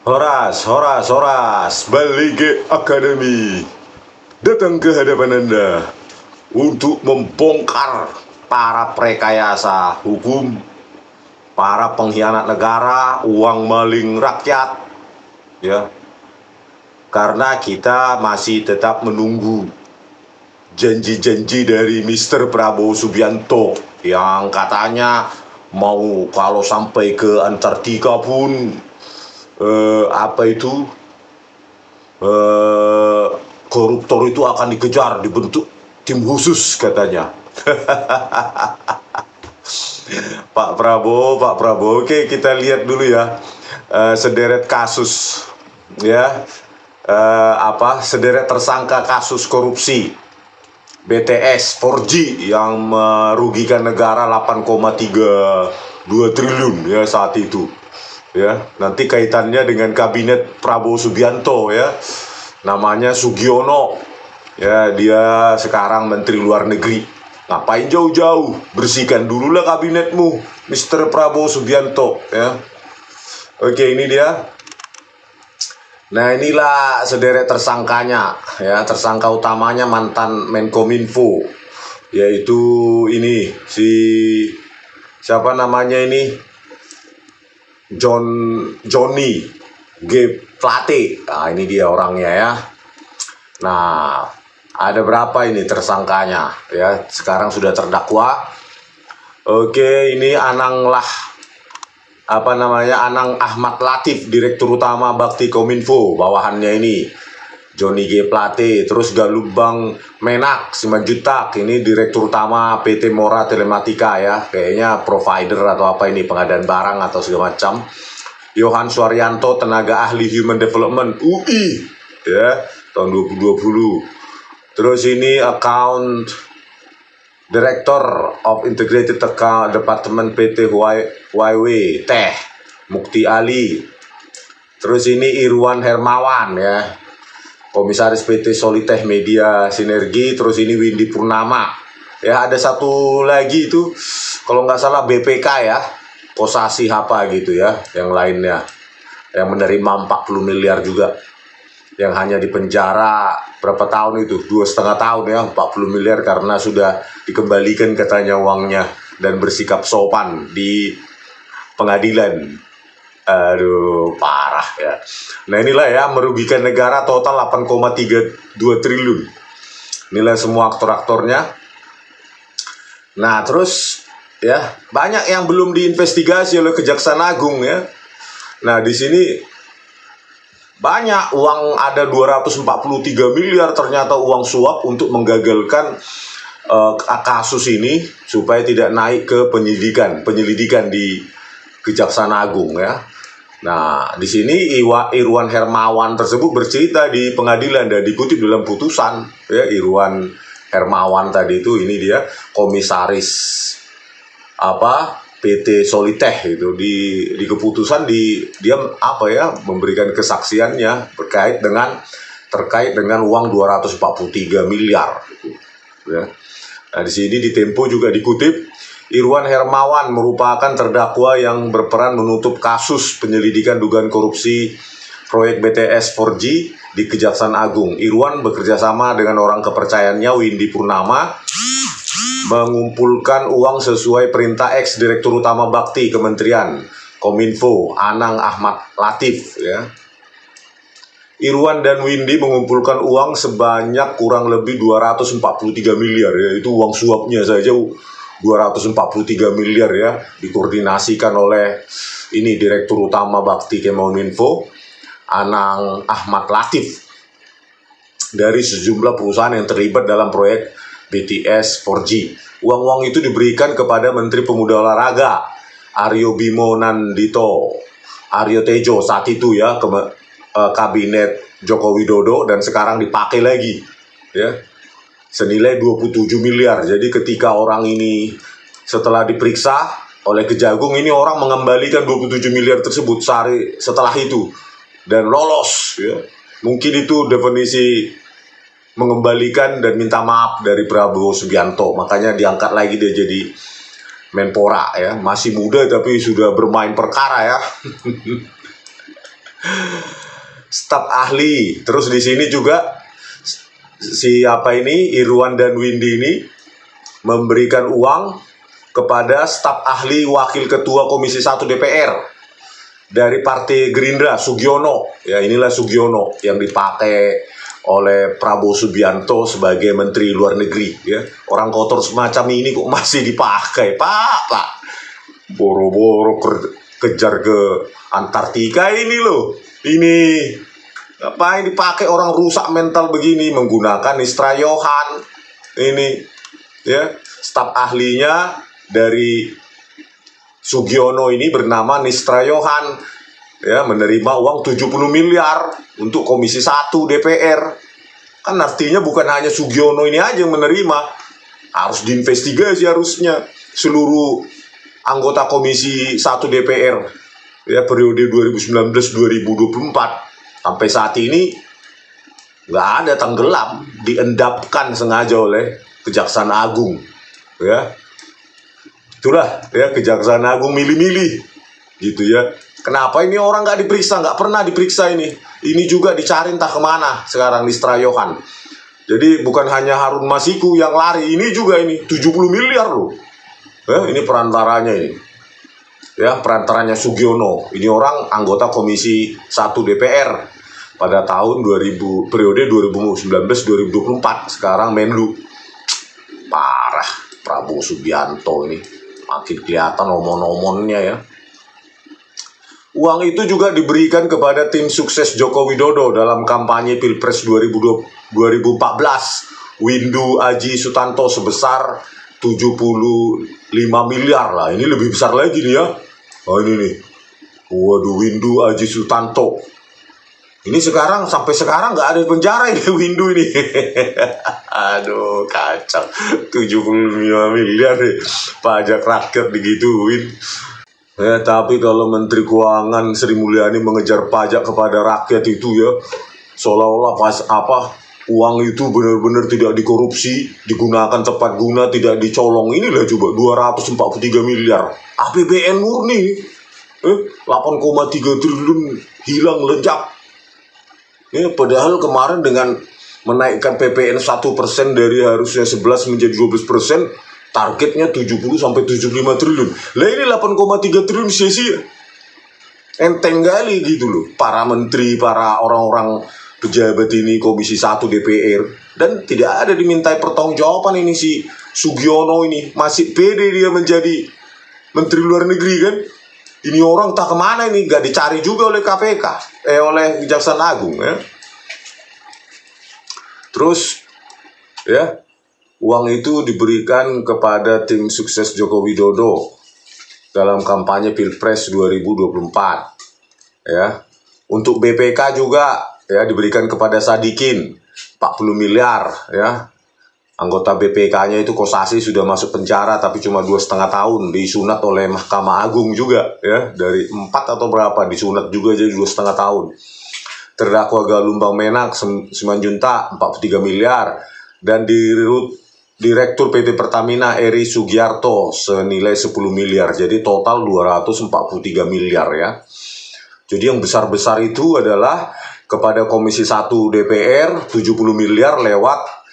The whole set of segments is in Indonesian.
Horas, Horas, Horas, Balige Academy datang ke hadapan Anda untuk membongkar para prekayasa hukum, para pengkhianat negara, uang maling rakyat, ya. Karena kita masih tetap menunggu janji-janji dari Mr. Prabowo Subianto yang katanya mau kalau sampai ke Antartika pun koruptor itu akan dikejar, dibentuk tim khusus katanya. Pak Prabowo, oke, kita lihat dulu ya sederet kasus, ya, sederet tersangka kasus korupsi BTS 4G yang merugikan negara 8,32 triliun ya saat itu. Ya, nanti kaitannya dengan kabinet Prabowo Subianto, ya, namanya Sugiono, ya, dia sekarang Menteri Luar Negeri. Ngapain jauh-jauh, bersihkan dulu lah kabinetmu, Mr. Prabowo Subianto, ya. Oke, ini dia. Nah, inilah sederet tersangkanya, ya. Tersangka utamanya mantan Menkominfo, yaitu ini siapa namanya ini, Johnny G. Plate. Nah, ini dia orangnya, ya. Nah, ada berapa ini tersangkanya, ya, sekarang sudah terdakwa. Oke, ini Anang Ahmad Latif, Direktur Utama Bakti Kominfo, bawahannya ini Johnny G. Plate. Terus Galubang Menak Simanjuntak, ini Direktur Utama PT Mora Telematika, ya, kayaknya provider atau apa ini, pengadaan barang atau segala macam. Yohan Suaryanto, Tenaga Ahli Human Development UI, ya, tahun 2020. Terus ini Account Director of Integrated Account Department PT Huawei Teh Mukti Ali. Terus ini Irwan Hermawan, ya, Komisaris PT Solitech Media Sinergi. Terus ini Windy Purnama, ya, ada satu lagi itu kalau nggak salah BPK, ya, Kosasi apa gitu, ya, yang lainnya yang menerima 40 miliar juga, yang hanya dipenjara berapa tahun itu, 2,5 tahun, ya, 40 miliar karena sudah dikembalikan katanya uangnya dan bersikap sopan di pengadilan. Aduh, parah, ya. Nah, inilah, ya, merugikan negara total 8,32 triliun. Inilah semua aktor-aktornya. Nah, terus, ya, banyak yang belum diinvestigasi oleh Kejaksaan Agung, ya. Nah, di sini banyak uang, ada 243 miliar ternyata uang suap untuk menggagalkan kasus ini supaya tidak naik ke penyelidikan di Kejaksaan Agung, ya. Nah, di sini Irwan Hermawan tersebut bercerita di pengadilan dan dikutip dalam putusan, ya. Irwan Hermawan tadi itu, ini dia komisaris PT Solitech itu, di keputusan dia memberikan kesaksiannya terkait dengan uang 243 miliar gitu, ya. Nah, di sini di Tempo juga dikutip, Irwan Hermawan merupakan terdakwa yang berperan menutup kasus penyelidikan dugaan korupsi proyek BTS 4G di Kejaksaan Agung. Irwan bekerjasama dengan orang kepercayaannya Windy Purnama mengumpulkan uang sesuai perintah ex-Direktur Utama Bakti Kementerian Kominfo Anang Ahmad Latif, ya. Irwan dan Windy mengumpulkan uang sebanyak kurang lebih 243 miliar, ya. Itu uang suapnya saja 243 miliar, ya, dikoordinasikan oleh ini Direktur Utama Bakti Kominfo Anang Ahmad Latif dari sejumlah perusahaan yang terlibat dalam proyek BTS 4G. Uang-uang itu diberikan kepada Menteri Pemuda Olahraga Aryo Bimo Nandito Aryo Tejo saat itu, ya, kabinet Joko Widodo, dan sekarang dipakai lagi, ya, senilai 27 miliar. Jadi ketika orang ini setelah diperiksa oleh Kejagung, ini orang mengembalikan 27 miliar tersebut sehari setelah itu dan lolos, ya. Mungkin itu definisi mengembalikan dan minta maaf dari Prabowo Subianto. Makanya diangkat lagi dia jadi Menpora, ya. Masih muda tapi sudah bermain perkara, ya. Staf ahli. Terus di sini juga siapa ini, Irwan dan Windy ini memberikan uang kepada staf ahli wakil ketua Komisi 1 DPR dari Partai Gerindra, Sugiono. Ya, inilah Sugiono yang dipakai oleh Prabowo Subianto sebagai Menteri Luar Negeri. Ya, orang kotor semacam ini kok masih dipakai, Pak. Boro-boro kejar ke Antartika ini loh. Ini apa yang dipakai orang rusak mental begini, menggunakan Nistra Yohan ini, ya, staf ahlinya dari Sugiono ini bernama Nistra Yohan, ya, menerima uang 70 miliar untuk Komisi 1 DPR. Kan artinya bukan hanya Sugiono ini aja yang menerima, harus diinvestigasi harusnya seluruh anggota Komisi 1 DPR, ya, periode 2019-2024. Sampai saat ini nggak ada, tenggelam, diendapkan sengaja oleh Kejaksaan Agung, ya. Itulah, ya, Kejaksaan Agung milih-milih, gitu ya. Kenapa ini orang nggak diperiksa? Nggak pernah diperiksa ini. Ini juga dicari entah kemana sekarang Nistra Yohan. Jadi bukan hanya Harun Masiku yang lari, ini juga ini 70 miliar loh. Ya, ini perantaranya ini. Ya, perantaranya Sugiono. Ini orang anggota Komisi 1 DPR pada tahun periode 2019-2024. Sekarang Menlu. Parah, Prabowo Subianto ini. Makin kelihatan omon-omonnya, ya. Uang itu juga diberikan kepada tim sukses Joko Widodo dalam kampanye Pilpres 2014. Windu Aji Sutanto sebesar 75 miliar lah. Ini lebih besar lagi nih, ya. Oh, ini nih. Waduh, Windu Aji Sutanto. Ini sekarang, sampai sekarang nggak ada penjara ini Windu ini. Aduh, kacau. 75 miliar nih. Pajak rakyat digituin. Ya, tapi kalau Menteri Keuangan Sri Mulyani mengejar pajak kepada rakyat itu, ya, seolah-olah uang itu benar-benar tidak dikorupsi, digunakan tepat guna, tidak dicolong. Inilah coba 243 miliar. APBN murni. 8,3 triliun hilang lenyap. Ya, padahal kemarin dengan menaikkan PPN 1% dari harusnya 11 menjadi 12%, targetnya 70-75 triliun. Lah ini 8,3 triliun sia-sia. Enteng kali gitu loh. Para menteri, para orang-orang pejabat ini Komisi 1 DPR. Dan tidak ada dimintai pertanggungjawaban ini si Sugiono ini. Masih pede dia menjadi Menteri Luar Negeri kan. Ini orang tak kemana ini, gak dicari juga oleh KPK, oleh Kejaksaan Agung, ya. Terus, ya, uang itu diberikan kepada tim sukses Joko Widodo dalam kampanye Pilpres 2024, ya. Untuk BPK juga, ya, diberikan kepada Sadikin 40 miliar, ya. Anggota BPK-nya itu Kosasi sudah masuk penjara tapi cuma 2,5 tahun, disunat oleh Mahkamah Agung juga, ya, dari 4 atau berapa disunat juga jadi 2,5 tahun. Terdakwa Galumbang Menak Simanjuntak 43 miliar dan Direktur PT Pertamina Eri Sugiarto senilai 10 miliar. Jadi total 243 miliar, ya. Jadi yang besar-besar itu adalah kepada Komisi 1 DPR 70 miliar lewat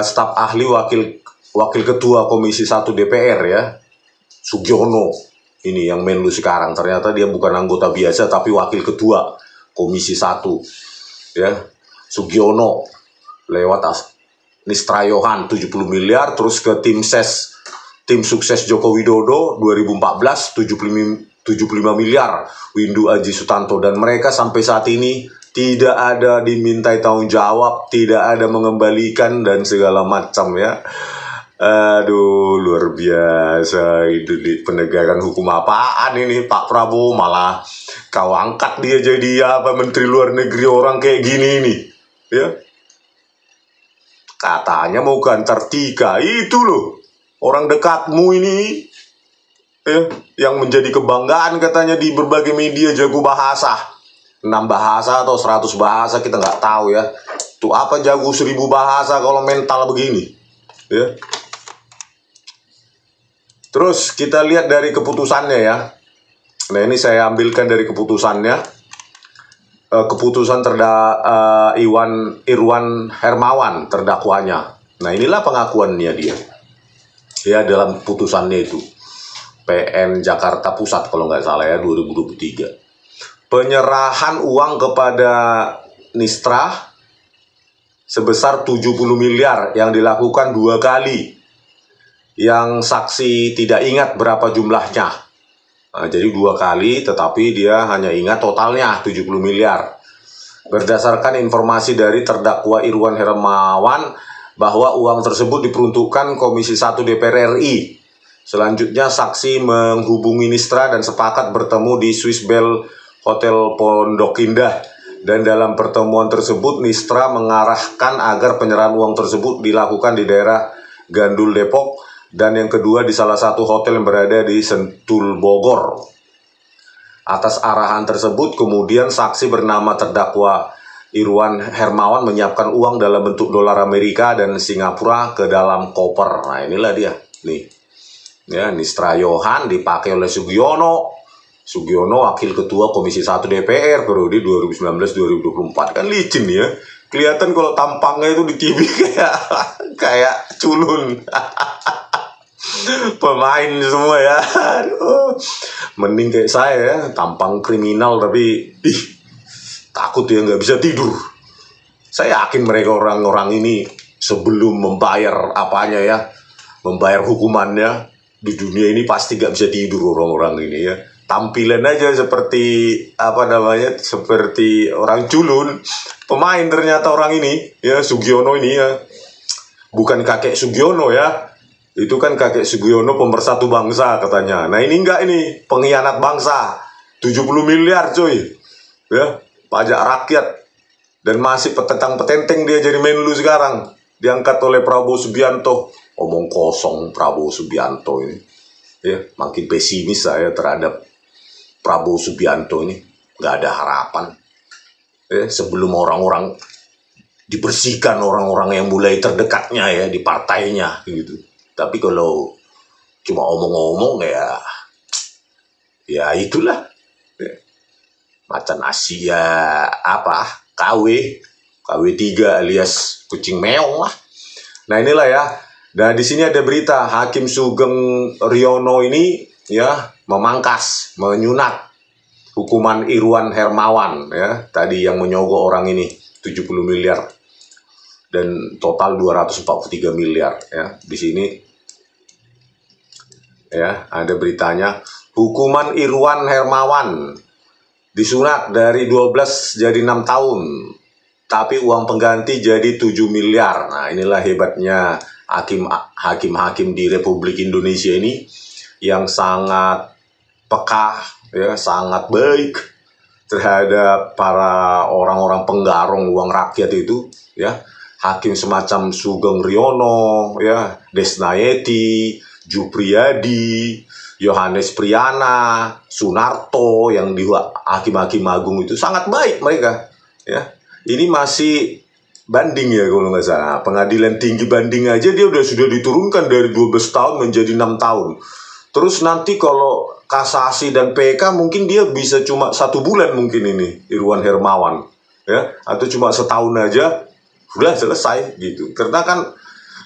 staf ahli wakil ketua Komisi 1 DPR, ya, Sugiono ini yang Menlu sekarang. Ternyata dia bukan anggota biasa tapi wakil ketua Komisi 1, ya, Sugiono lewat Nistra Yohan 70 miliar. Terus ke tim sukses Joko Widodo 2014 75 miliar Windu Aji Sutanto. Dan mereka sampai saat ini tidak ada dimintai tanggung jawab, tidak ada mengembalikan dan segala macam, ya. Aduh, luar biasa. Itu di penegakan hukum apaan ini Pak Prabowo, malah kau angkat dia jadi apa Menteri Luar Negeri orang kayak gini nih, ya. Katanya mau ke Antartika, itu loh orang dekatmu ini, ya, yang menjadi kebanggaan katanya di berbagai media, jago bahasa. 6 bahasa atau 100 bahasa kita nggak tahu, ya. Tuh apa jago 1000 bahasa kalau mental begini, ya. Terus kita lihat dari keputusannya, ya. Nah, ini saya ambilkan dari keputusannya. keputusan Irwan Hermawan terdakwanya. Nah, inilah pengakuannya dia. Ya, dalam putusannya itu. PN Jakarta Pusat kalau nggak salah ya, 2023. Penyerahan uang kepada Nistra sebesar 70 miliar yang dilakukan 2 kali. Yang saksi tidak ingat berapa jumlahnya. Nah, jadi 2 kali, tetapi dia hanya ingat totalnya 70 miliar. Berdasarkan informasi dari terdakwa Irwan Hermawan bahwa uang tersebut diperuntukkan Komisi 1 DPR RI. Selanjutnya saksi menghubungi Nistra dan sepakat bertemu di Swiss Bell Hotel Pondok Indah. Dan dalam pertemuan tersebut Nistra mengarahkan agar penyerahan uang tersebut dilakukan di daerah Gandul Depok. Dan yang kedua di salah satu hotel yang berada di Sentul Bogor. Atas arahan tersebut kemudian saksi bernama terdakwa Irwan Hermawan menyiapkan uang dalam bentuk dolar Amerika dan Singapura ke dalam koper. Nah, inilah dia nih. Ya, Nistra Yohan dipakai oleh Sugiono. Sugiono wakil ketua Komisi 1 DPR periode 2019-2024. Kan licin ya. Kelihatan kalau tampangnya itu di TV kayak culun. Pemain semua ya. Aduh. Mending kayak saya ya, tampang kriminal tapi takut ya, nggak bisa tidur. Saya yakin mereka orang-orang ini sebelum membayar apanya ya, membayar hukumannya, di dunia ini pasti gak bisa tidur orang-orang ini ya. Tampilan aja seperti apa namanya, seperti orang culun. Pemain ternyata orang ini ya, Sugiono ini ya. Bukan kakek Sugiono ya. Itu kan kakek Sugiono pemersatu bangsa katanya. Nah, ini enggak, ini pengkhianat bangsa. 70 miliar coy. Ya, pajak rakyat. Dan masih petentang-petenteng dia jadi Menlu sekarang. Diangkat oleh Prabowo Subianto. Omong kosong Prabowo Subianto ini. Ya, makin pesimis saya terhadap Prabowo Subianto ini. Nggak ada harapan. Ya, sebelum orang-orang dibersihkan, orang-orang yang mulai terdekatnya ya di partainya gitu. Tapi kalau cuma omong-omong ya itulah. Ya. Macan Asia apa? KW3 alias kucing meong lah. Nah, inilah ya. Nah, di sini ada berita Hakim Sugeng Riono ini ya memangkas, menyunat hukuman Irwan Hermawan ya, tadi yang menyogok orang ini 70 miliar dan total 243 miliar ya. Di sini ya ada beritanya, hukuman Irwan Hermawan disunat dari 12 jadi 6 tahun. Tapi uang pengganti jadi 7 miliar. Nah, inilah hebatnya hakim-hakim di Republik Indonesia ini yang sangat peka, ya, sangat baik terhadap para orang-orang penggarong uang rakyat itu, ya. Hakim semacam Sugeng Riono, ya, Desnayeti, Jupriyadi, Yohanes Priyana, Sunarto yang di hakim-hakim agung itu sangat baik mereka, ya. Ini masih banding ya kalau nggak salah. Pengadilan tinggi banding aja dia sudah diturunkan dari 12 tahun menjadi 6 tahun. Terus nanti kalau kasasi dan PK mungkin dia bisa cuma 1 bulan mungkin ini Irwan Hermawan, ya, atau cuma setahun aja sudah selesai gitu. Karena kan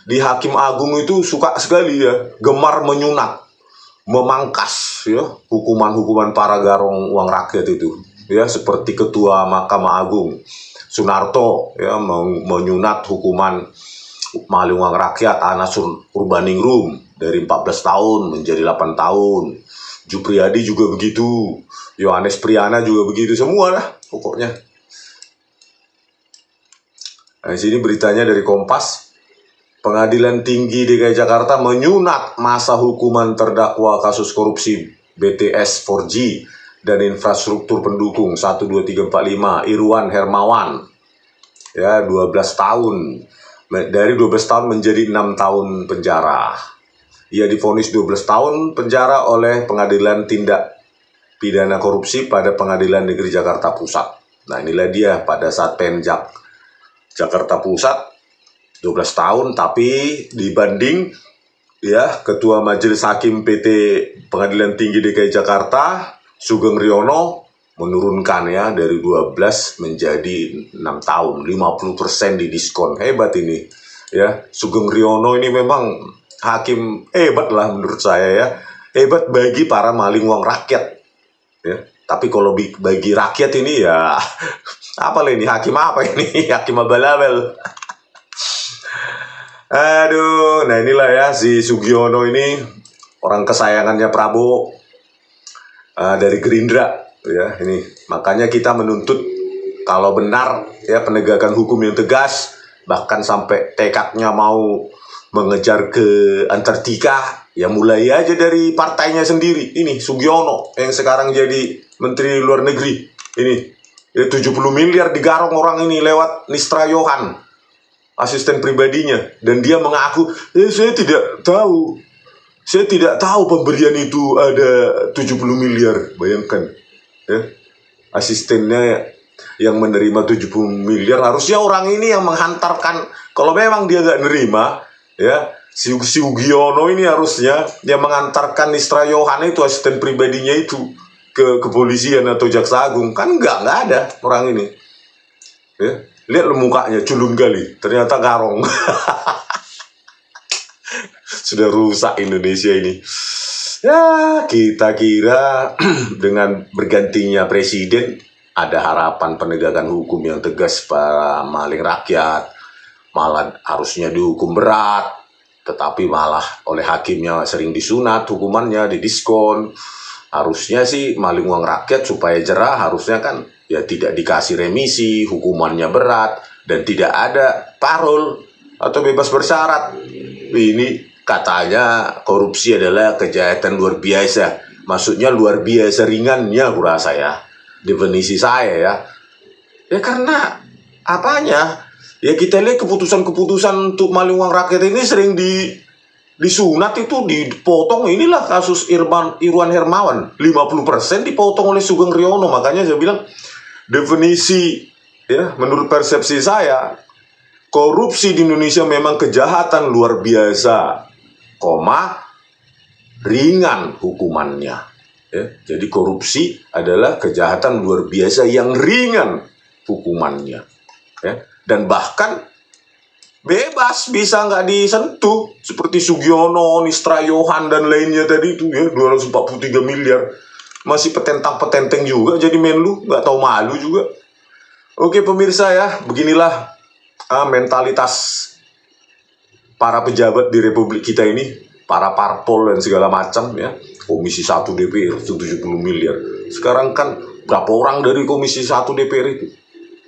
di Hakim Agung itu suka sekali ya, gemar menyunat, memangkas ya hukuman-hukuman para garong uang rakyat itu, ya, seperti Ketua Mahkamah Agung Sunarto ya menyunat hukuman maling uang rakyat Anas Urbaningrum dari 14 tahun menjadi 8 tahun. Jupriyadi juga begitu, Yohanes Priyana juga begitu, semua lah pokoknya. Nah, di sini beritanya dari Kompas. Pengadilan Tinggi DKI Jakarta menyunat masa hukuman terdakwa kasus korupsi BTS 4G dan infrastruktur pendukung 1, 2, 3, 4, 5 Irwan Hermawan ya 12 tahun, dari 12 tahun menjadi 6 tahun penjara. Ia divonis 12 tahun penjara oleh Pengadilan Tindak Pidana Korupsi pada Pengadilan Negeri Jakarta Pusat. Nah, inilah dia pada saat Penjak Jakarta Pusat 12 tahun, tapi dibanding ya Ketua Majelis Hakim PT Pengadilan Tinggi DKI Jakarta Sugeng Riono menurunkan ya dari 12 menjadi 6 tahun, 50% di diskon. Hebat ini ya. Sugeng Riono ini memang hakim hebat lah menurut saya ya. Hebat bagi para maling uang rakyat ya. Tapi kalau bagi rakyat ini ya apa lah ini, hakim apa ini? Hakim abal-abal. Aduh, nah inilah ya si Sugiono ini, orang kesayangannya Prabowo dari Gerindra ya. Ini makanya kita menuntut kalau benar ya penegakan hukum yang tegas, bahkan sampai tekadnya mau mengejar ke Antartika, ya mulai aja dari partainya sendiri. Ini Sugiono yang sekarang jadi Menteri Luar Negeri ini ya, 70 miliar digarong orang ini lewat Nistra Yohan, asisten pribadinya, dan dia mengaku saya tidak tahu. Saya tidak tahu pemberian itu ada 70 miliar. Bayangkan ya, asistennya yang menerima 70 miliar. Harusnya orang ini yang menghantarkan. Kalau memang dia nggak nerima ya, si Sugiono ini harusnya yang mengantarkan Nistra Yohan itu, asisten pribadinya itu, ke kepolisian atau jaksa agung. Kan nggak ada orang ini ya. Lihat lo mukanya culun kali, ternyata garong. Sudah rusak Indonesia ini. Ya, kita kira dengan bergantinya presiden ada harapan penegakan hukum yang tegas para maling rakyat. Malah harusnya dihukum berat, tetapi malah oleh hakimnya sering disunat hukumannya, didiskon. Harusnya sih maling uang rakyat supaya jerah, harusnya kan ya tidak dikasih remisi, hukumannya berat, dan tidak ada parol atau bebas bersyarat. Ini katanya korupsi adalah kejahatan luar biasa. Maksudnya luar biasa ringannya kurasa ya. Definisi saya ya. Ya karena apanya? Ya kita lihat keputusan-keputusan untuk maling uang rakyat ini sering disunat itu, dipotong. Inilah kasus Irwan Hermawan. 50% dipotong oleh Sugeng Riono. Makanya saya bilang definisi ya, menurut persepsi saya, korupsi di Indonesia memang kejahatan luar biasa, ringan hukumannya ya. Jadi korupsi adalah kejahatan luar biasa yang ringan hukumannya ya. Dan bahkan bebas, bisa nggak disentuh seperti Sugiono, Nistra Yohan dan lainnya tadi itu ya, 243 miliar masih petentang-petenteng juga jadi menlu, nggak tahu malu juga. Oke pemirsa ya, beginilah mentalitas para pejabat di Republik kita ini, para parpol dan segala macam ya. Komisi 1 DPR itu 70 miliar. Sekarang kan berapa orang dari Komisi 1 DPR itu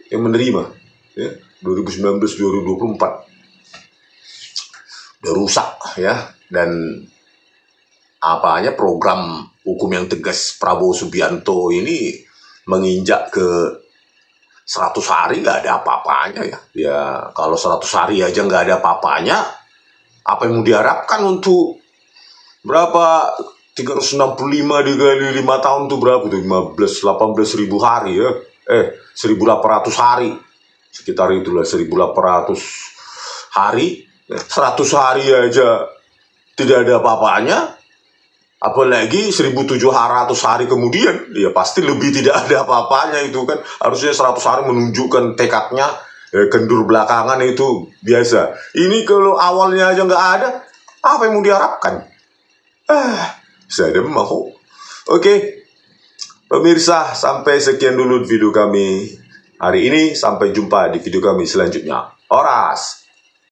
yang menerima ya, 2019-2024 udah rusak ya. Dan apanya, program hukum yang tegas Prabowo Subianto ini menginjak ke 100 hari nggak ada apa-apanya ya. Ya kalau 100 hari aja nggak ada apa-apanya, apa yang mau diharapkan untuk berapa 365 dikali 5 tahun tuh berapa tuh, 18 ribu hari ya. 1800 hari. Sekitar itulah 1800 hari. 100 hari aja tidak ada apa-apanya. Apalagi 1700 hari kemudian, ya pasti lebih tidak ada apa-apanya itu kan. Harusnya 100 hari menunjukkan tekadnya, kendur belakangan itu biasa. Ini kalau awalnya aja nggak ada, apa yang mau diharapkan? Saya mau. Oke, pemirsa, sampai sekian dulu video kami hari ini. Sampai jumpa di video kami selanjutnya. Oras.